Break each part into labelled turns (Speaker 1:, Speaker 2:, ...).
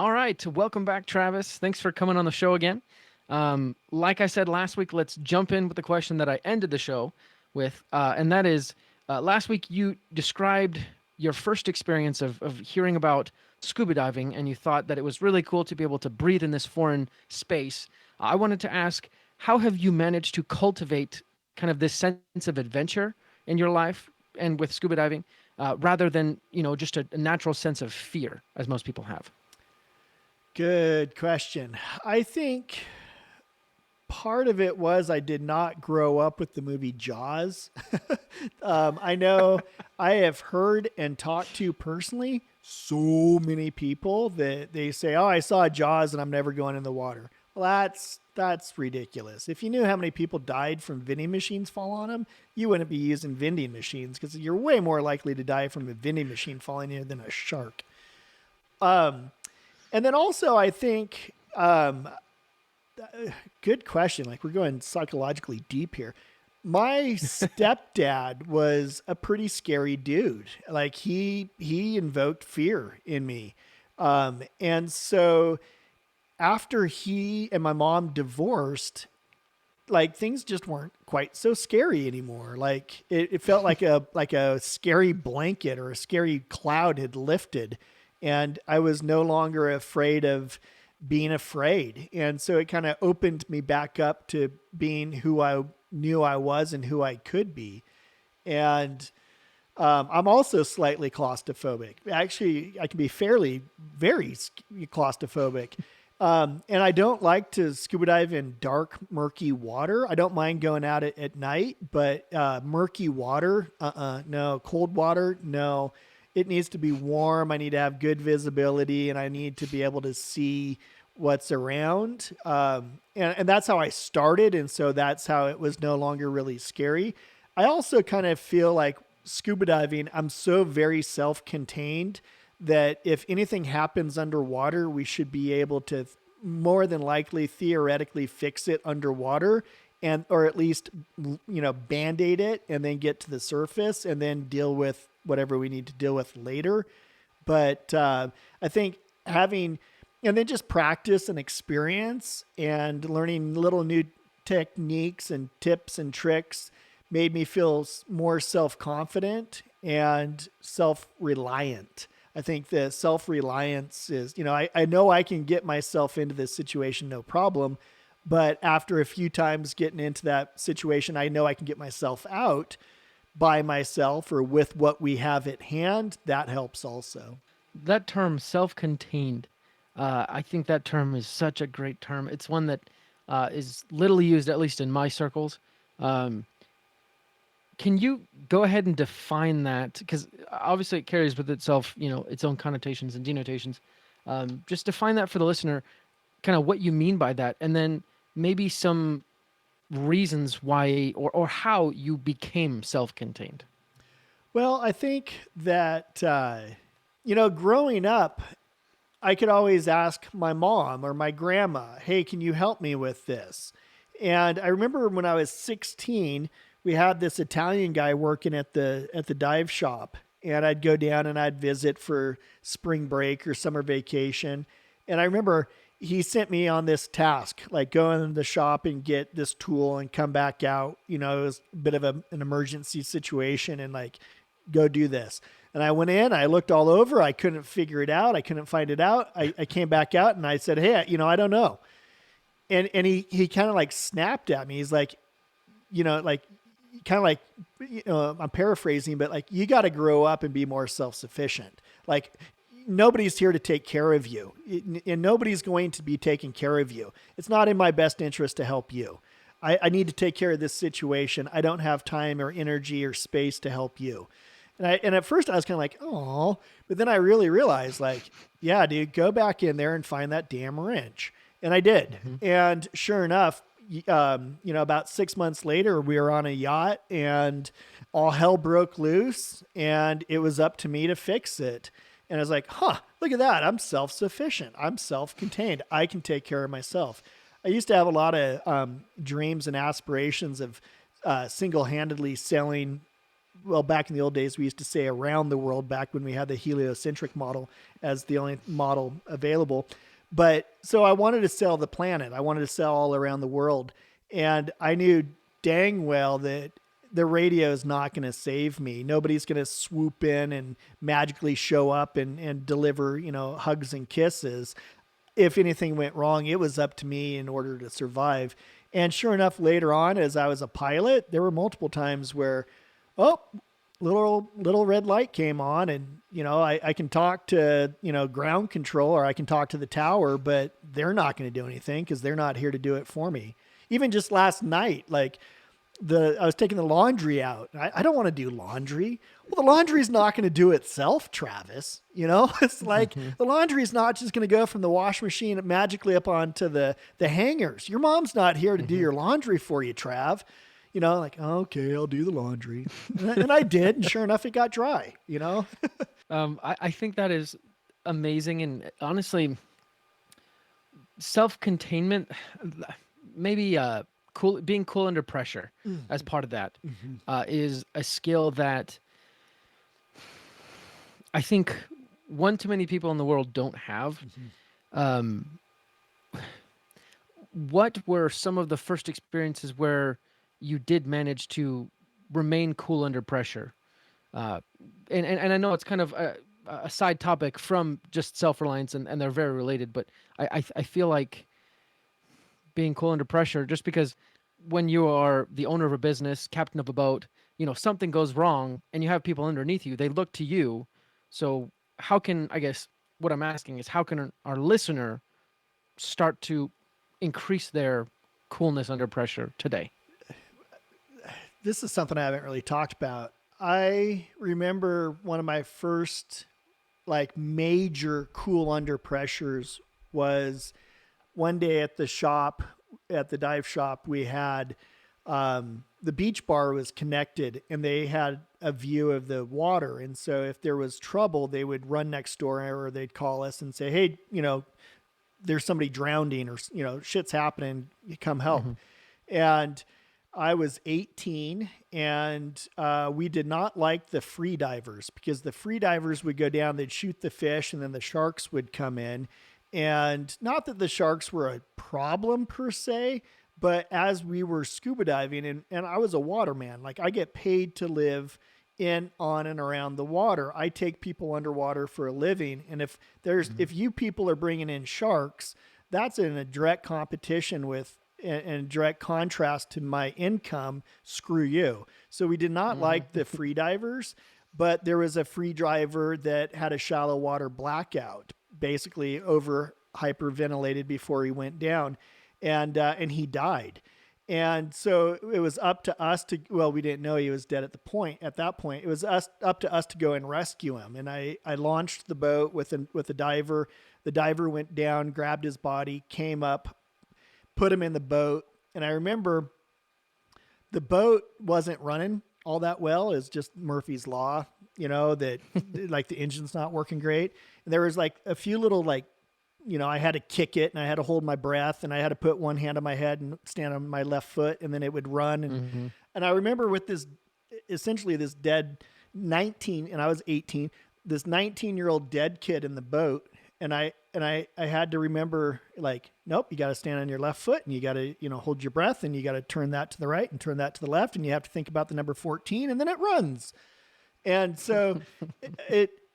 Speaker 1: All right, welcome back, Travis. Thanks for coming on the show again. Like I said last week, let's jump in with the question that I ended the show with, and that is last week you described your first experience of hearing about scuba diving, and you thought that it was really cool to be able to breathe in this foreign space. I wanted to ask, how have you managed to cultivate kind of this sense of adventure in your life and with scuba diving, rather than just a natural sense of fear, as most people have?
Speaker 2: Good question. I think part of it was I did not grow up with the movie Jaws. I know I have heard and talked to personally so many people that they say, "Oh, I saw Jaws and I'm never going in the water." Well, that's ridiculous. If you knew how many people died from vending machines fall on them, you wouldn't be using vending machines because you're way more likely to die from a vending machine falling in you than a shark. Um, and then also, I think good question. Like we're going psychologically deep here. My stepdad was a pretty scary dude. Like he invoked fear in me. And so after he and my mom divorced, like things just weren't quite so scary anymore. Like it felt like a scary blanket or a scary cloud had lifted, and I was no longer afraid of being afraid. And so it kind of opened me back up to being who I knew I was and who I could be. And I'm also slightly claustrophobic. Actually, I can be very claustrophobic. And I don't like to scuba dive in dark, murky water. I don't mind going out at night, but murky water, no. Cold water, no. It needs to be warm. I need to have good visibility, and I need to be able to see what's around. And that's how I started, and so that's how it was no longer really scary. I also kind of feel like scuba diving, I'm so very self contained that if anything happens underwater, we should be able to more than likely theoretically fix it underwater and or at least band-aid it and then get to the surface and then deal with whatever we need to deal with later. But I think having and then just practice and experience and learning little new techniques and tips and tricks made me feel more self-confident and self-reliant. I think the self-reliance is, I know I can get myself into this situation no problem, but after a few times getting into that situation, I know I can get myself out by myself or with what we have at hand. That helps also.
Speaker 1: That term, self-contained, I think that term is such a great term. It's one that is little used, at least in my circles. Um, can you go ahead and define that? Because obviously it carries with itself, its own connotations and denotations. Just define that for the listener, kind of what you mean by that, and then maybe some reasons why or how you became self-contained.
Speaker 2: Well, I think that, growing up, I could always ask my mom or my grandma, hey, can you help me with this? And I remember when I was 16, we had this Italian guy working at the dive shop, and I'd go down and I'd visit for spring break or summer vacation. And I remember he sent me on this task, like go in the shop and get this tool and come back out. It was a bit of an emergency situation and like go do this. And I went in, I looked all over, I couldn't figure it out, I couldn't find it out. I came back out and I said, hey, I don't know. And he kind of like snapped at me. He's like, like kind of like, I'm paraphrasing, but like, you got to grow up and be more self-sufficient. Like nobody's here to take care of you and nobody's going to be taking care of you. It's not in my best interest to help you. I need to take care of this situation. I don't have time or energy or space to help you. And at first I was kind of like, oh, but then I really realized like, yeah, dude, go back in there and find that damn wrench. And I did.
Speaker 1: Mm-hmm.
Speaker 2: And sure enough, about 6 months later, we were on a yacht and all hell broke loose and it was up to me to fix it. And I was like, look at that. I'm self-sufficient. I'm self-contained. I can take care of myself. I used to have a lot of dreams and aspirations of single-handedly sailing well, back in the old days, we used to say around the world back when we had the heliocentric model as the only model available. But so I wanted to sell the planet. I wanted to sell all around the world. And I knew dang well that the radio is not going to save me. Nobody's going to swoop in and magically show up and deliver, hugs and kisses. If anything went wrong, it was up to me in order to survive. And sure enough, later on, as I was a pilot, there were multiple times where, oh, little red light came on, and I can talk to ground control, or I can talk to the tower, but they're not going to do anything because they're not here to do it for me. Even just last night, like I was taking the laundry out. I don't want to do laundry. Well, the laundry's not going to do itself, Travis. It's like the laundry's not just going to go from the wash machine magically up onto the hangers. Your mom's not here to do your laundry for you, Trav. Like, okay, I'll do the laundry. And I did. And sure enough, it got dry,
Speaker 1: I think that is amazing. And honestly, self-containment, maybe being cool under pressure as part of that is a skill that I think one too many people in the world don't have. What were some of the first experiences where you did manage to remain cool under pressure? And I know it's kind of a side topic from just self-reliance, and they're very related, but I feel like being cool under pressure, just because when you are the owner of a business, captain of a boat, something goes wrong and you have people underneath you, they look to you. So how can, I guess what I'm asking is, how can our listener start to increase their coolness under pressure today?
Speaker 2: This is something I haven't really talked about. I remember one of my first like major cool under pressures was one day at the dive shop. We had the beach bar was connected, and they had a view of the water. And so if there was trouble, they would run next door, or they'd call us and say, hey, there's somebody drowning, or shit's happening, you come help. And I was 18, and we did not like the free divers, because the free divers would go down, they'd shoot the fish, and then the sharks would come in. And not that the sharks were a problem per se, but as we were scuba diving, and I was a waterman, like I get paid to live in, on, and around the water. I take people underwater for a living. And if you people are bringing in sharks, that's in a direct competition with, and direct contrast to my income. Screw you. So we did not like the free divers, but there was a free diver that had a shallow water blackout, basically over hyperventilated before he went down, and he died. And so it was up to us to, well, we didn't know he was dead at that point. It was up to us to go and rescue him. And I launched the boat with a diver. The diver went down, grabbed his body, came up, put him in the boat. And I remember the boat wasn't running all that well. It's just Murphy's Law, that like the engine's not working great. And there was like a few little I had to kick it, and I had to hold my breath, and I had to put one hand on my head and stand on my left foot, and then it would run. And I remember with essentially this dead 19, and I was 18, this 19-year-old dead kid in the boat. And I had to remember, like, nope, you got to stand on your left foot, and you got to, hold your breath, and you got to turn that to the right and turn that to the left. And you have to think about the number 14, and then it runs. And so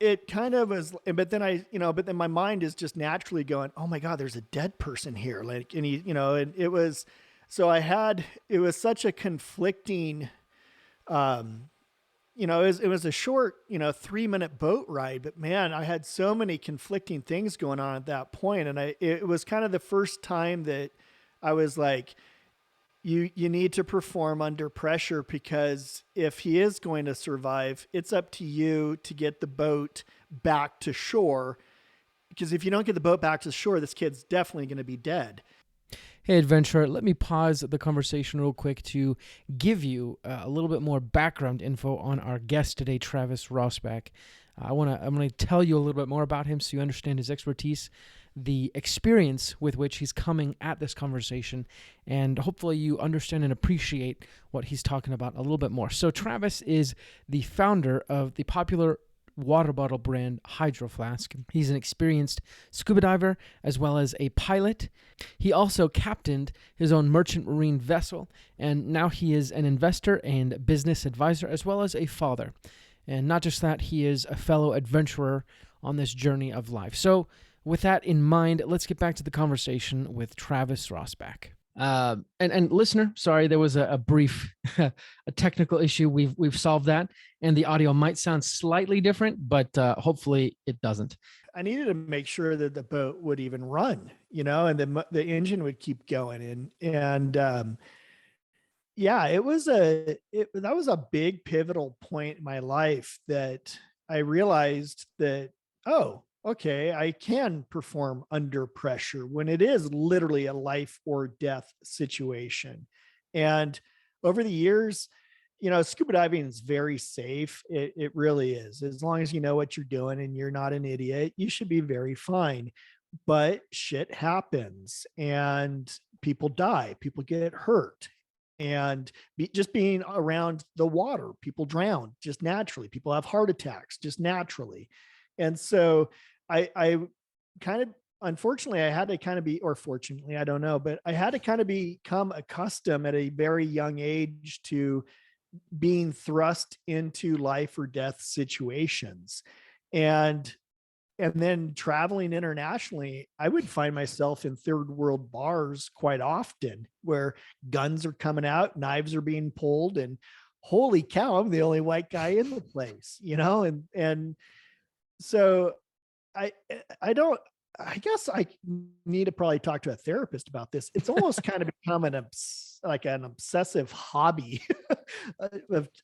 Speaker 2: it kind of was, but then my mind is just naturally going, oh my God, there's a dead person here. Like, and and it was such a conflicting, it was a short, 3-minute boat ride, but man, I had so many conflicting things going on at that point. And it was kind of the first time that I was like, you need to perform under pressure, because if he is going to survive, it's up to you to get the boat back to shore. Because if you don't get the boat back to shore, this kid's definitely going to be dead.
Speaker 1: Hey, adventurer, let me pause the conversation real quick to give you a little bit more background info on our guest today, Travis Rosbach. I'm going to tell you a little bit more about him so you understand his expertise, the experience with which he's coming at this conversation, and hopefully you understand and appreciate what he's talking about a little bit more. So Travis is the founder of the popular water bottle brand Hydro Flask. He's an experienced scuba diver as well as a pilot. He also captained his own merchant marine vessel, and now he is an investor and business advisor as well as a father. And not just that, he is a fellow adventurer on this journey of life. So, with that in mind, let's get back to the conversation with Travis Rosbach. And listener, sorry, there was a brief a technical issue. We've solved that, and the audio might sound slightly different, but hopefully it doesn't.
Speaker 2: I needed to make sure that the boat would even run, and the engine would keep going. And yeah, that was a big pivotal point in my life that I realized that, oh, okay, I can perform under pressure when it is literally a life or death situation. And over the years, scuba diving is very safe. It really is. As long as you know what you're doing and you're not an idiot, you should be very fine. But shit happens and people die, people get hurt, and just being around the water, people drown just naturally, people have heart attacks just naturally. And so I kind of, unfortunately, I had to kind of be, or fortunately, I don't know, but I had to kind of become accustomed at a very young age to being thrust into life or death situations. And then traveling internationally, I would find myself in third world bars quite often where guns are coming out, knives are being pulled, and holy cow, I'm the only white guy in the place, and so I I don't I guess I need to probably talk to a therapist about this. It's almost kind of become like an obsessive hobby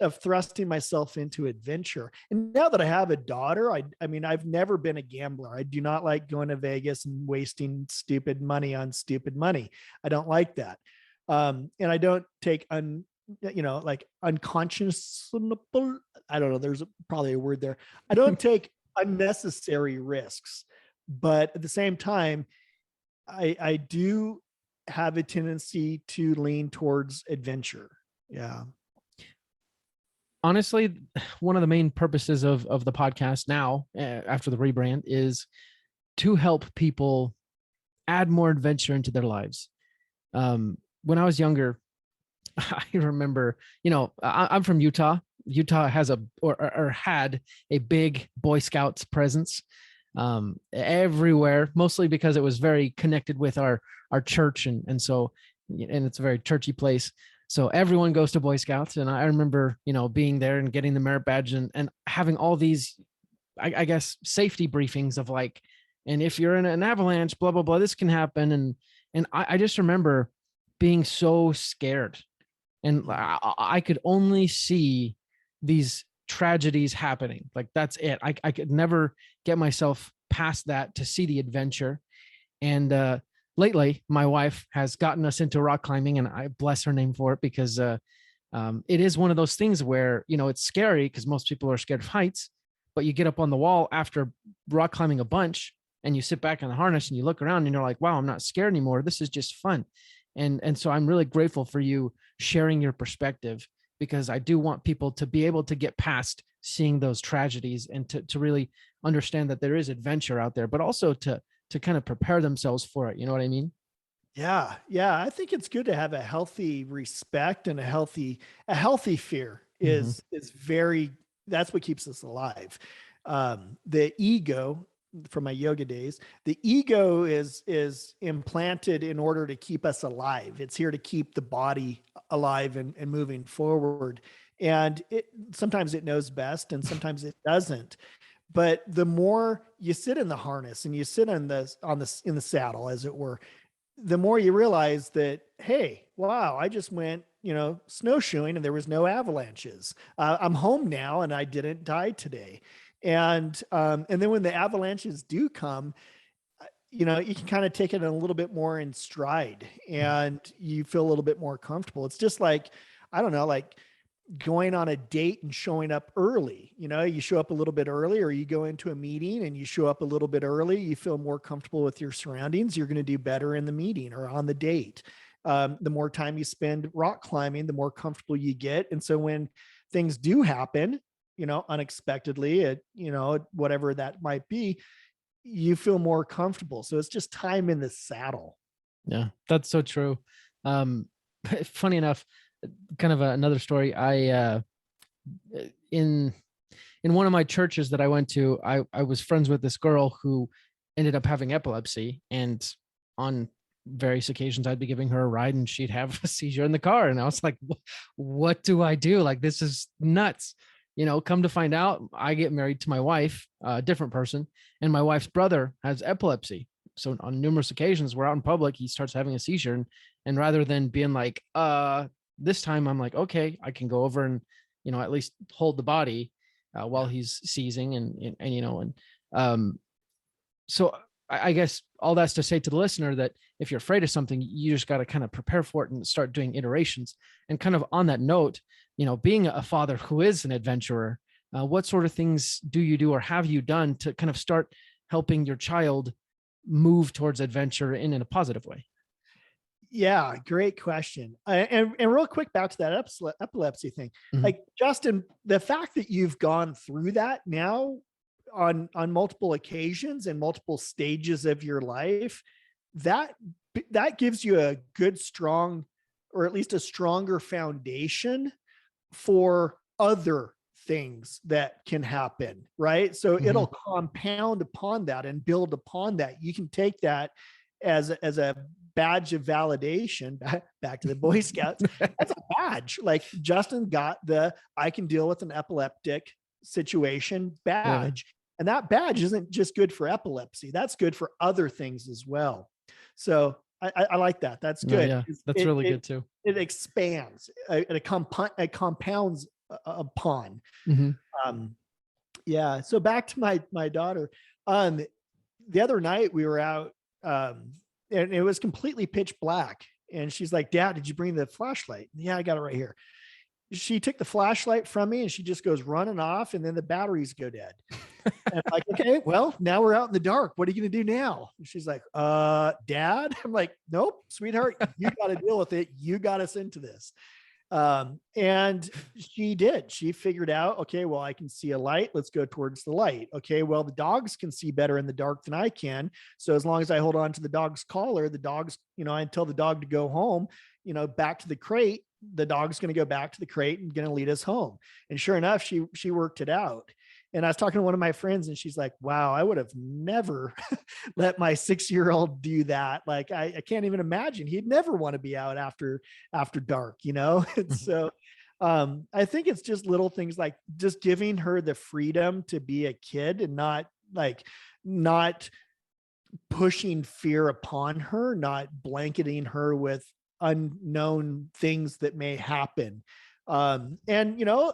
Speaker 2: of thrusting myself into adventure. And now that I have a daughter, I mean, I've never been a gambler. I do not like going to Vegas and wasting stupid money on stupid money. I don't like that. And I don't take like unconscionable. I don't know. There's probably a word there. I don't take unnecessary risks, but at the same time, I do have a tendency to lean towards adventure. Yeah.
Speaker 1: Honestly, one of the main purposes of the podcast now, after the rebrand, is to help people add more adventure into their lives. When I was younger, I remember, I'm from Utah. Utah has or had a big Boy Scouts presence everywhere, mostly because it was very connected with our church, and so, and it's a very churchy place. So everyone goes to Boy Scouts, and I remember, being there and getting the merit badge and having all these, I guess, safety briefings of like, and if you're in an avalanche, blah blah blah, this can happen, and I just remember being so scared, and I could only see these tragedies happening. Like that's it. I could never get myself past that to see the adventure. And lately, my wife has gotten us into rock climbing, and I bless her name for it, because it is one of those things where, it's scary because most people are scared of heights, but you get up on the wall after rock climbing a bunch and you sit back in the harness and you look around and you're like, wow, I'm not scared anymore. This is just fun. And so I'm really grateful for you sharing your perspective, because I do want people to be able to get past seeing those tragedies and to really understand that there is adventure out there, but also to kind of prepare themselves for it. You know what I mean?
Speaker 2: Yeah. Yeah. I think it's good to have a healthy respect and a healthy fear
Speaker 1: Mm-hmm.
Speaker 2: is very, that's what keeps us alive. The ego, from my yoga days, the ego is implanted in order to keep us alive. It's here to keep the body alive and moving forward. And sometimes it knows best and sometimes it doesn't. But the more you sit in the harness and you sit in the saddle, as it were, the more you realize that, hey, wow, I just went, snowshoeing and there was no avalanches. I'm home now and I didn't die today. And then when the avalanches do come, you can kind of take it a little bit more in stride and you feel a little bit more comfortable. It's just like, I don't know, like going on a date and showing up early. You show up a little bit early, or you go into a meeting and you show up a little bit early, you feel more comfortable with your surroundings, you're going to do better in the meeting or on the date. The more time you spend rock climbing, the more comfortable you get. And so when things do happen, unexpectedly, whatever that might be, you feel more comfortable. So it's just time in the saddle.
Speaker 1: Yeah, that's so true. Um, funny enough, kind of another story. In in one of my churches that I went to, I was friends with this girl who ended up having epilepsy, and on various occasions I'd be giving her a ride and she'd have a seizure in the car, and I was like, what do I do? Like, this is nuts. Come to find out, I get married to my wife, a different person, and my wife's brother has epilepsy. So on numerous occasions, we're out in public, he starts having a seizure, and rather than being like, this time I'm like, okay, I can go over and, at least hold the body while he's seizing, and so I guess all that's to say to the listener that if you're afraid of something, you just got to kind of prepare for it and start doing iterations. And kind of on that note, being a father who is an adventurer, what sort of things do you do or have you done to kind of start helping your child move towards adventure in a positive way?
Speaker 2: Yeah, great question. And real quick, back to that epilepsy thing.
Speaker 1: Mhm.
Speaker 2: Like, Justin, the fact that you've gone through that now on multiple occasions and multiple stages of your life, that that gives you a good, strong, or at least a stronger foundation for other things that can happen, right? So
Speaker 1: Mhm.
Speaker 2: it'll compound upon that and build upon that. You can take that as a badge of validation. Back to the Boy Scouts, that's a badge. Like, Justin got the I can deal with an epileptic situation
Speaker 1: Yeah.
Speaker 2: badge. And that badge isn't just good for epilepsy, that's good for other things as well. So I like that. That's
Speaker 1: No,
Speaker 2: good.
Speaker 1: yeah, that's
Speaker 2: It
Speaker 1: really
Speaker 2: it
Speaker 1: good too.
Speaker 2: it expands, it compounds upon.
Speaker 1: Mhm.
Speaker 2: Um, yeah. So back to my daughter. Um, the other night we were out, and it was completely pitch black. And she's like, "Dad, did you bring the flashlight?" "Yeah, I got it right here." She took the flashlight from me and she just goes running off, and then the batteries go dead. And I'm like, "Okay, well, now we're out in the dark. What are you going to do now?" And she's like, Dad." I'm like, "Nope, sweetheart, you got to deal with it. You got us into this." And she did. She figured out, okay, well, I can see a light. Let's go towards the light. Okay, well, the dogs can see better in the dark than I can. So as long as I hold on to the dog's collar, the dog's, I tell the dog to go home, back to the crate. The dog's going to go back to the crate and going to lead us home. And sure enough, she worked it out. And I was talking to one of my friends, and she's like, "Wow, I would have never let my 6-year-old do that. Like, I can't even imagine. He'd never want to be out after dark, And
Speaker 1: Mhm.
Speaker 2: so I think it's just little things like just giving her the freedom to be a kid, and not pushing fear upon her, not blanketing her with unknown things that may happen. And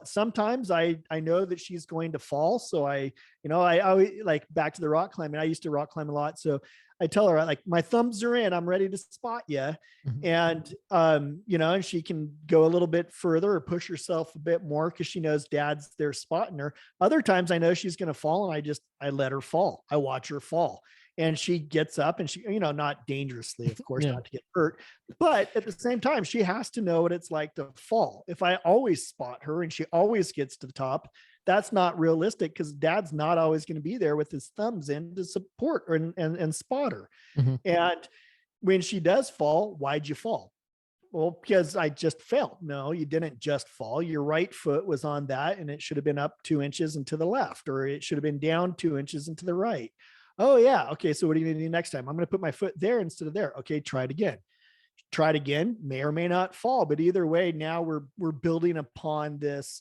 Speaker 2: sometimes I know that she's going to fall. So I always, like, back to the rock climbing. I used to rock climb a lot. So I tell her, like, my thumbs are in, I'm ready to spot you.
Speaker 1: Mhm.
Speaker 2: And and she can go a little bit further or push herself a bit more because she knows Dad's there spotting her. Other times I know she's going to fall, and I let her fall. I watch her fall, and she gets up, and she, not dangerously, of course,
Speaker 1: Yeah.
Speaker 2: not to get hurt, but at the same time, she has to know what it's like to fall. If I always spot her and she always gets to the top, that's not realistic, because Dad's not always going to be there with his thumbs in to support her and spot her.
Speaker 1: Mhm.
Speaker 2: And when she does fall, why'd you fall? Well, because I just fell. No, you didn't just fall. Your right foot was on that, and it should have been up 2 inches and to the left, or it should have been down 2 inches and to the right. Oh, yeah. Okay. So what are you going to do next time? I'm going to put my foot there instead of there. Okay. Try it again. Try it again. May or may not fall, but either way, now we're building upon this.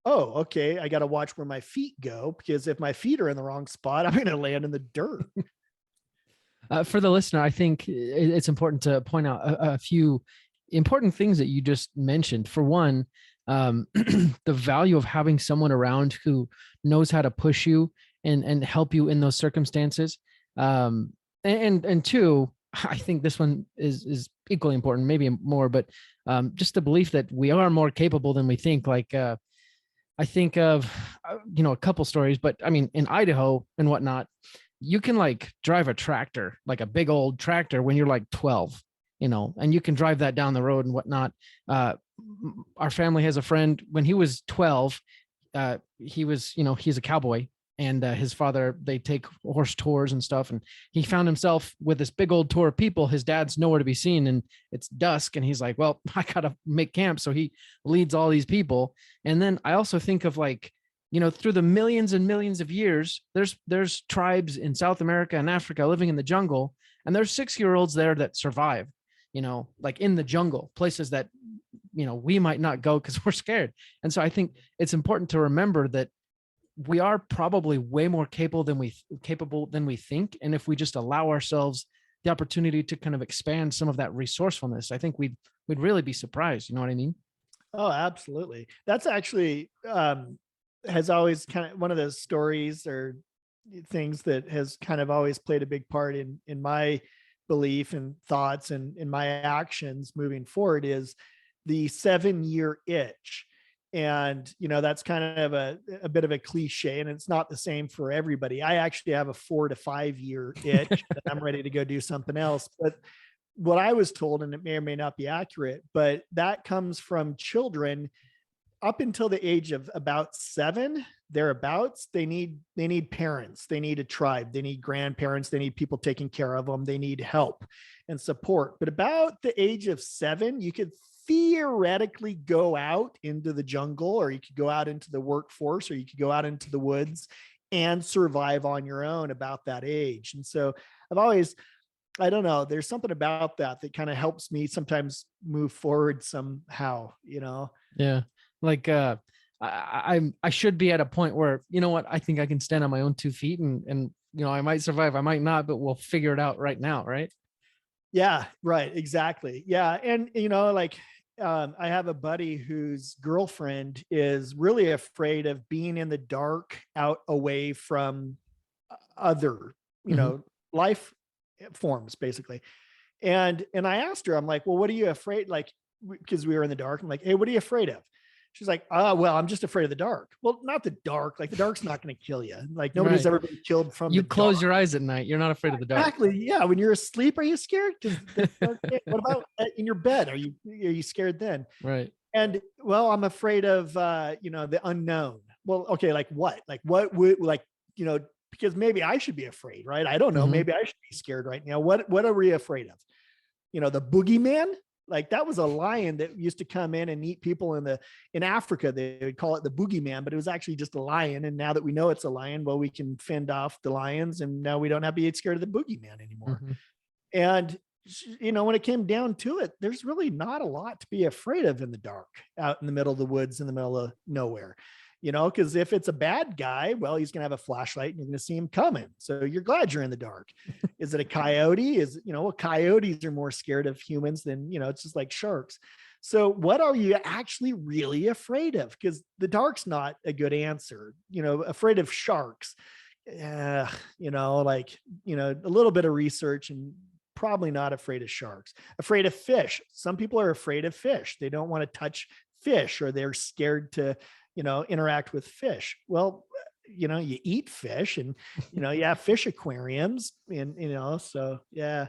Speaker 2: Oh, okay. I got to watch where my feet go, because if my feet are in the wrong spot, I'm going to land in the dirt.
Speaker 1: For the listener, I think it's important to point out a few important things that you just mentioned. For one, the value of having someone around who knows how to push you and help you in those circumstances. And two, I think this one is equally important, maybe more, but just the belief that we are more capable than we think. Like I think of, a couple stories, but I mean, in Idaho and whatnot, you can like drive a tractor, like a big old tractor when you're like 12, and you can drive that down the road and whatnot. Uh, our family has a friend when he was 12, he was, he's a cowboy, and his father, they take horse tours and stuff. And he found himself with this big old tour of people. His dad's nowhere to be seen, and it's dusk. And he's like, well, I got to make camp. So he leads all these people. And then I also think of like, through the millions and millions of years, there's tribes in South America and Africa living in the jungle. And there's 6-year-olds there that survive, like in the jungle, places that, we might not go because we're scared. And so I think it's important to remember that we are probably way more capable than we think. And if we just allow ourselves the opportunity to kind of expand some of that resourcefulness, I think we'd really be surprised. You know what I mean?
Speaker 2: Oh, absolutely. That's actually has always kind of one of those stories or things that has kind of always played a big part in my belief and thoughts and in my actions moving forward is the 7-year itch. And that's kind of a bit of a cliche, and it's not the same for everybody. I actually have a 4 to 5 year itch that I'm ready to go do something else. But what I was told, and it may or may not be accurate, but that comes from children up until the age of about 7 thereabouts. They need parents, they need a tribe, they need grandparents, they need people taking care of them, they need help and support. But about the age of 7, you could theoretically go out into the jungle, or you could go out into the workforce, or you could go out into the woods and survive on your own about that age. And so I've always, I don't know, there's something about that kind of helps me sometimes move forward somehow.
Speaker 1: Yeah. Like, I should be at a point where, what, I think I can stand on my own 2 feet, and, I might survive, I might not, but we'll figure it out right now. Right.
Speaker 2: Yeah, right. Exactly. Yeah. And, like, I have a buddy whose girlfriend is really afraid of being in the dark out away from other,
Speaker 1: Hmm.
Speaker 2: life forms basically. And I asked her, I'm like, well, what are you afraid? Like, because we were in the dark. I'm like, hey, what are you afraid of? She's like, well, I'm just afraid of the dark. Well, not the dark. Like, the dark's not going to kill you. Like, nobody's
Speaker 1: Right.
Speaker 2: ever been killed from
Speaker 1: You
Speaker 2: the dark.
Speaker 1: close your eyes at night, you're not afraid of the dark.
Speaker 2: Exactly. Yeah. When you're asleep, are you scared? Because what about in your bed? Are you scared then?
Speaker 1: Right.
Speaker 2: And well, I'm afraid of the unknown. Well, okay, like what? Like what would like, because maybe I should be afraid, right? I don't know.
Speaker 1: Hmm.
Speaker 2: Maybe I should be scared right now. What are we afraid of? The boogeyman? Like, that was a lion that used to come in and eat people in Africa. They would call it the boogeyman, but it was actually just a lion. And now that we know it's a lion, well, we can fend off the lions, and now we don't have to get scared of the boogeyman anymore.
Speaker 1: Hmm.
Speaker 2: And when it came down to it, there's really not a lot to be afraid of in the dark, out in the middle of the woods, in the middle of nowhere. Because if it's a bad guy, well, he's going to have a flashlight and you're going to see him coming. So you're glad you're in the dark. Is it a coyote? Coyotes are more scared of humans than, it's just like sharks. So what are you actually really afraid of? Because the dark's not a good answer. Afraid of sharks. A little bit of research, and probably not afraid of sharks. Afraid of fish. Some people are afraid of fish. They don't want to touch fish, or they're scared to, interact with fish. Well, you eat fish, and, you have fish aquariums, and, so yeah.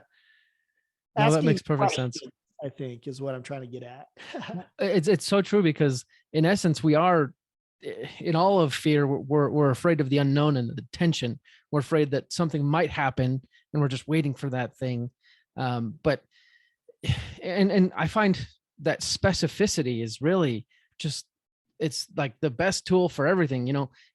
Speaker 1: No, that
Speaker 2: Asking
Speaker 1: makes perfect sense.
Speaker 2: questions, I think, is what I'm trying to get at.
Speaker 1: It's so true, because in essence we are, in all of fear, we're afraid of the unknown and the tension. We're afraid that something might happen, and we're just waiting for that thing. But and I find that specificity is really just, it's like the best tool for everything,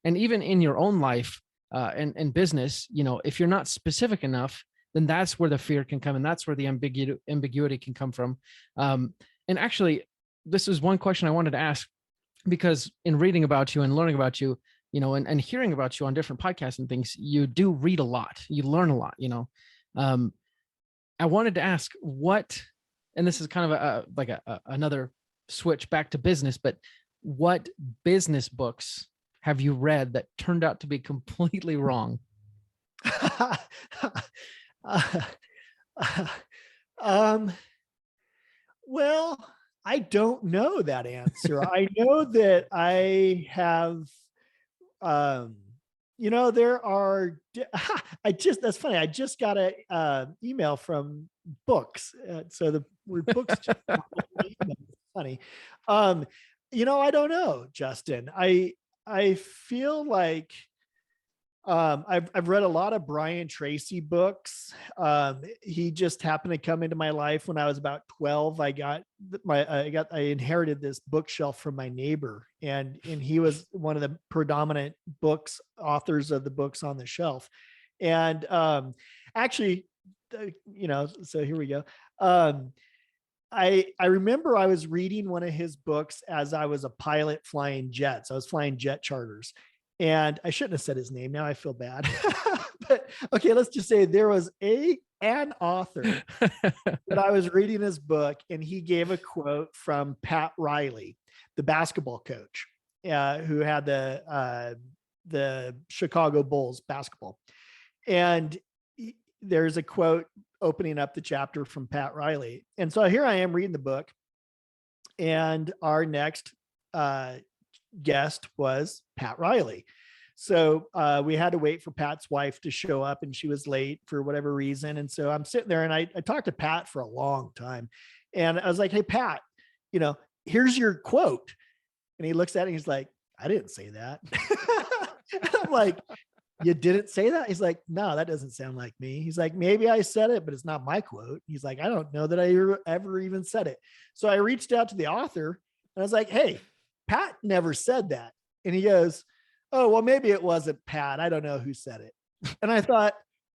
Speaker 1: and even in your own life, and business, if you're not specific enough, then that's where the fear can come, and that's where the ambiguity can come from. And actually, this is one question I wanted to ask, because in reading about you and learning about you, and hearing about you on different podcasts and things, you do read a lot, you learn a lot. um, I wanted to ask what, and this is kind of another switch back to business, but what business books have you read that turned out to be completely wrong?
Speaker 2: um, Well, I don't know that answer. I know that I have, um, there are, that's funny. I just got a email from books. So the word books just funny. Um, I don't know, Justin. I feel like I've read a lot of Brian Tracy books. He just happened to come into my life when I was about 12. I inherited this bookshelf from my neighbor, and he was one of the predominant books authors of the books on the shelf. And actually, so here we go. Um, I remember I was reading one of his books as I was a pilot flying jets. I was flying jet charters, and I shouldn't have said his name. Now I feel bad. But okay, let's just say there was an author that I was reading his book, and he gave a quote from Pat Riley, the basketball coach, who had the Chicago Bulls basketball, and there's a quote opening up the chapter from Pat Riley. And so here I am reading the book, and our next guest was Pat Riley. So we had to wait for Pat's wife to show up, and she was late for whatever reason. And so I'm sitting there, and I talked to Pat for a long time. And I was like, hey, Pat, here's your quote. And he looks at it and he's like, I didn't say that. I'm like, you didn't say that? He's like, no, that doesn't sound like me. He's like, maybe I said it, but it's not my quote. He's like, I don't know that I ever even said it. So I reached out to the author, and I was like, hey, Pat never said that. And he goes, oh, well, maybe it wasn't Pat. I don't know who said it. And I thought,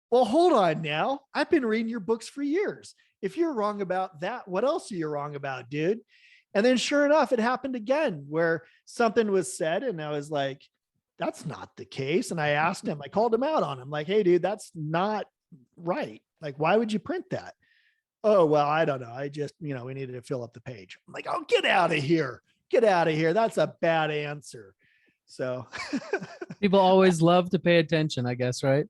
Speaker 2: well, hold on now. I've been reading your books for years. If you're wrong about that, what else are you wrong about, dude? And then sure enough, it happened again where something was said, and I was like, that's not the case. And I asked him, I called him out on him, like, hey, dude, that's not right. Like, why would you print that? Oh, well, I don't know. I just, we needed to fill up the page. I'm like, oh, get out of here. Get out of here. That's a bad answer. So
Speaker 1: People always love to pay attention, I guess, right?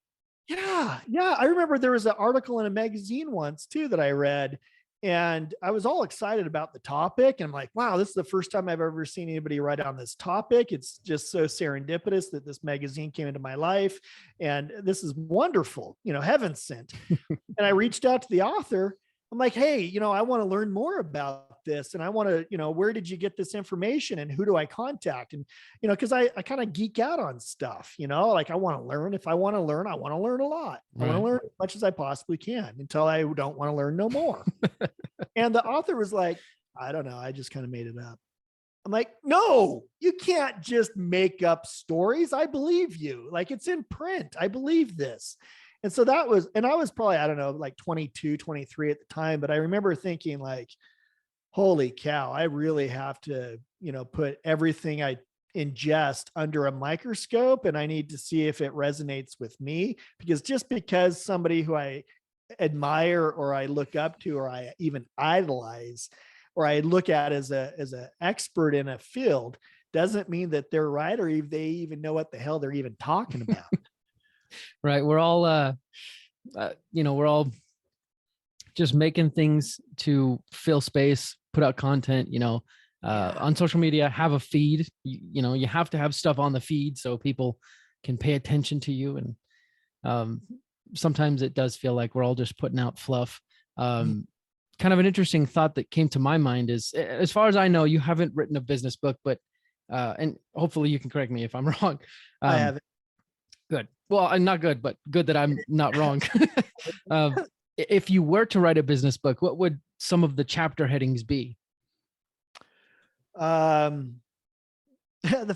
Speaker 2: yeah. Yeah. I remember there was an article in a magazine once too that I read, and I was all excited about the topic. And I'm like, wow, this is the first time I've ever seen anybody write on this topic. It's just so serendipitous that this magazine came into my life. And this is wonderful, heaven sent. And I reached out to the author. I'm like, hey, I want to learn more about this. And I want to, where did you get this information, and who do I contact? And, because I kind of geek out on stuff, like I want to learn. If I want to learn, I want to learn a lot. I want to learn as much as I possibly can until I don't want to learn no more. And the author was like, I don't know. I just kind of made it up. I'm like, no, you can't just make up stories. I believe you. Like, it's in print. I believe this. And so and I was probably, I don't know, like 22, 23 at the time, but I remember thinking like, holy cow, I really have to, put everything I ingest under a microscope, and I need to see if it resonates with me, because just because somebody who I admire or I look up to or I even idolize or I look at as an expert in a field doesn't mean that they're right, or if they even know what the hell they're even talking about.
Speaker 1: Right. We're all, we're all just making things to fill space, put out content, on social media, have a feed, you have to have stuff on the feed so people can pay attention to you. And sometimes it does feel like we're all just putting out fluff. Kind of an interesting thought that came to my mind is, as far as I know, you haven't written a business book, but, and hopefully you can correct me if I'm wrong.
Speaker 2: I haven't.
Speaker 1: Good. Well, I'm not good, but good that I'm not wrong. If you were to write a business book, what would some of the chapter headings be?
Speaker 2: The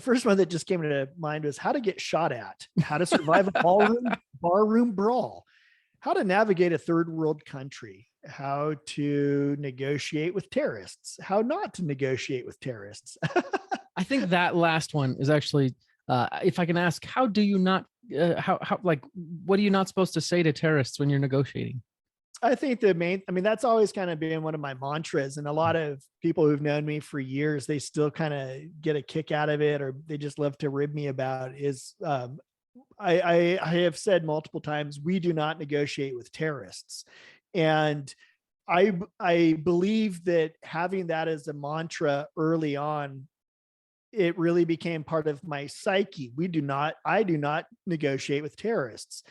Speaker 2: first one that just came to mind was how to get shot at, how to survive a barroom brawl, how to navigate a third world country, how to negotiate with terrorists, how not to negotiate with terrorists.
Speaker 1: I think that last one is actually, if I can ask, how do you not, like, what are you not supposed to say to terrorists when you're negotiating?
Speaker 2: I think that's always kind of been one of my mantras. And a lot of people who've known me for years, they still kind of get a kick out of it, or they just love to rib me about is, I have said multiple times, we do not negotiate with terrorists. And I believe that having that as a mantra early on, it really became part of my psyche. I do not negotiate with terrorists.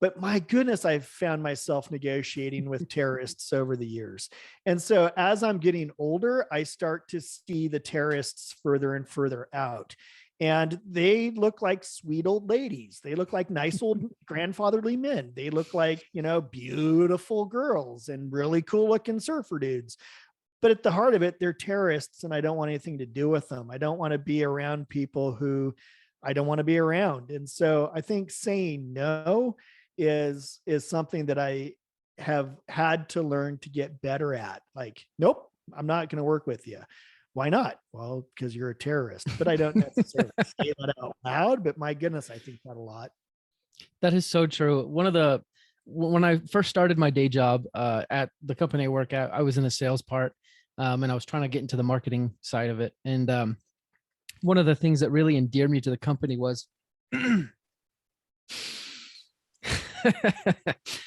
Speaker 2: But my goodness, I've found myself negotiating with terrorists over the years. And so as I'm getting older, I start to see the terrorists further and further out. And they look like sweet old ladies. They look like nice old grandfatherly men. They look like, beautiful girls and really cool looking surfer dudes. But at the heart of it, they're terrorists, and I don't want anything to do with them. I don't want to be around people who I don't want to be around. And so I think saying no is something that I have had to learn to get better at. Like, nope, I'm not going to work with you. Why not? Well, because you're a terrorist. But I don't necessarily say that out loud. But my goodness, I think that a lot.
Speaker 1: That is so true. When I first started my day job at the company I work at, I was in the sales part, and I was trying to get into the marketing side of it. And one of the things that really endeared me to the company was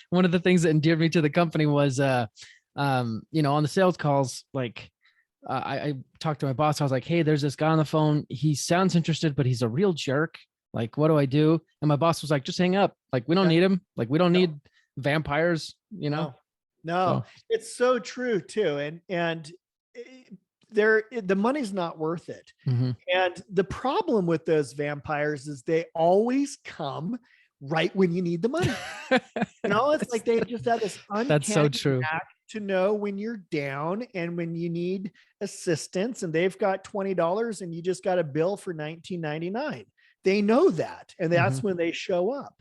Speaker 1: one of the things that endeared me to the company was, on the sales calls, like I talked to my boss. I was like, hey, there's this guy on the phone. He sounds interested, but he's a real jerk. Like, what do I do? And my boss was like, just hang up. Like, we don't need him. Like, we don't need vampires,
Speaker 2: No,
Speaker 1: So,
Speaker 2: it's so true too. And the money's not worth it.
Speaker 1: mhm.
Speaker 2: And the problem with those vampires is they always come right when you need the money. It's like they just have this
Speaker 1: That's so
Speaker 2: uncanny
Speaker 1: true.
Speaker 2: knack to know when you're down and when you need assistance, and they've got $20 and you just got a bill for $19.99. They know that, and that's
Speaker 1: Mhm.
Speaker 2: when they show up.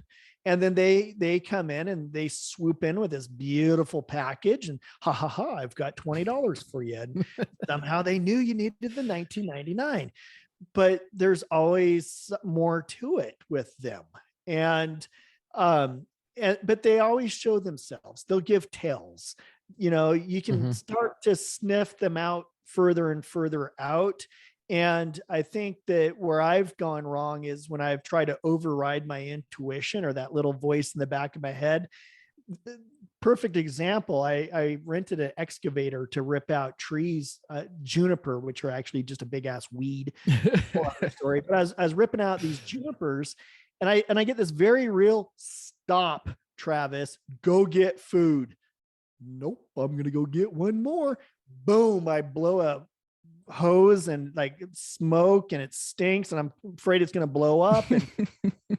Speaker 2: And then they come in and they swoop in with this beautiful package, and ha ha ha, I've got $20 for you. And somehow they knew you needed the $19.99. But there's always more to it with them. And but they always show themselves. They'll give tails. You can
Speaker 1: Mhm.
Speaker 2: start to sniff them out further and further out. And I think that where I've gone wrong is when I've tried to override my intuition or that little voice in the back of my head. Perfect example. I rented an excavator to rip out trees, juniper, which are actually just a big ass weed. Story. But I was ripping out these junipers, and I get this very real stop, Travis. Go get food. Nope, I'm gonna go get one more. Boom! I blow a hose and like smoke, and it stinks, and I'm afraid it's gonna blow up. And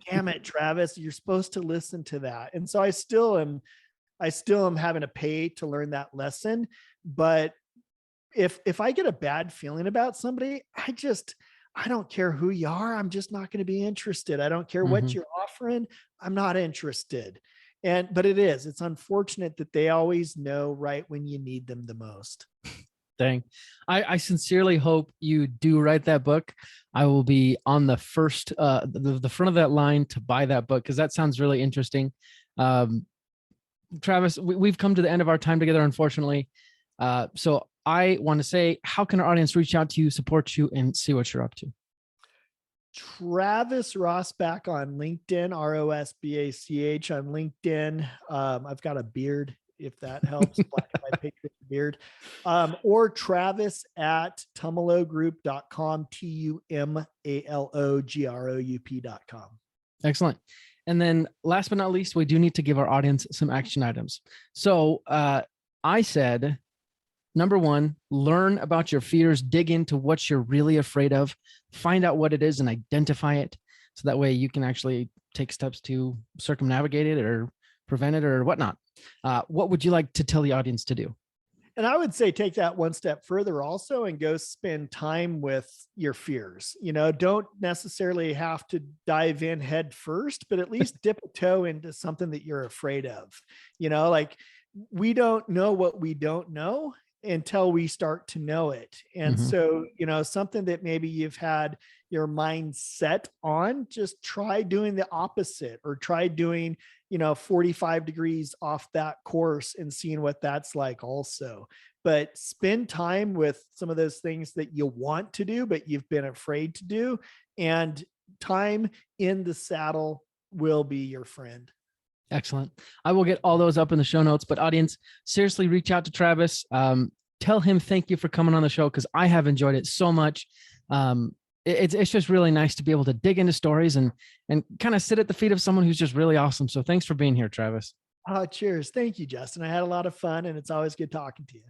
Speaker 2: damn it, Travis, you're supposed to listen to that. And so I still am having to pay to learn that lesson. But if I get a bad feeling about somebody, I don't care who you are. I'm just not going to be interested. I don't care what
Speaker 1: Mhm.
Speaker 2: you're offering. I'm not interested. But it's unfortunate that they always know right when you need them the most.
Speaker 1: Dang. I sincerely hope you do write that book. I will be on the first, the front of that line to buy that book because that sounds really interesting. Um, Travis, we've come to the end of our time together, unfortunately. So I want to say, how can our audience reach out to you, support you, and see what you're up to?
Speaker 2: Travis Rosbach on LinkedIn, Rosbach on LinkedIn. I've got a beard, if that helps. Black and white patriot beard. Or Travis at tumalogroup.com, tumalogroup.com.
Speaker 1: Excellent. And then last but not least, we do need to give our audience some action items. So I said, number one, learn about your fears, dig into what you're really afraid of, find out what it is and identify it. So that way you can actually take steps to circumnavigate it or prevent it or whatnot. What would you like to tell the audience to do?
Speaker 2: And I would say take that one step further also and go spend time with your fears. Don't necessarily have to dive in head first, but at least dip a toe into something that you're afraid of. Like we don't know what we don't know until we start to know it. And
Speaker 1: Mhm.
Speaker 2: so, something that maybe you've had your mind set on, just try doing the opposite or try doing 45 degrees off that course and seeing what that's like also. But spend time with some of those things that you want to do, but you've been afraid to do. And time in the saddle will be your friend.
Speaker 1: Excellent. I will get all those up in the show notes, but audience, seriously reach out to Travis. Tell him thank you for coming on the show because I have enjoyed it so much. It's just really nice to be able to dig into stories and kind of sit at the feet of someone who's just really awesome. So thanks for being here, Travis.
Speaker 2: Cheers. Thank you, Justin. I had a lot of fun, and it's always good talking to you.